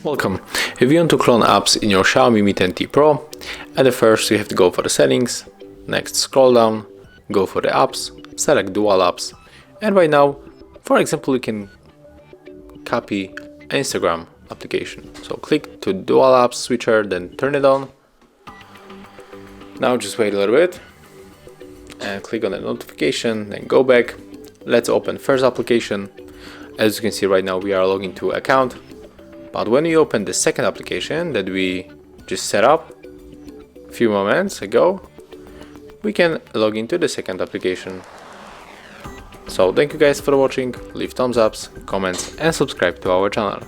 Welcome. If you want to clone apps in your Xiaomi Mi 10T Pro, at the first you have to go for the settings, next scroll down, go for the apps, select dual apps, and right now, for example, you can copy Instagram application. So click to dual apps switcher, then turn it on. Now just wait a little bit and click on the notification, then go back. Let's open first application. As you can see right now, we are logging to account. But when we open the second application that we just set up a few moments ago, we can log into the second application. So thank you guys for watching, leave thumbs ups, comments and subscribe to our channel.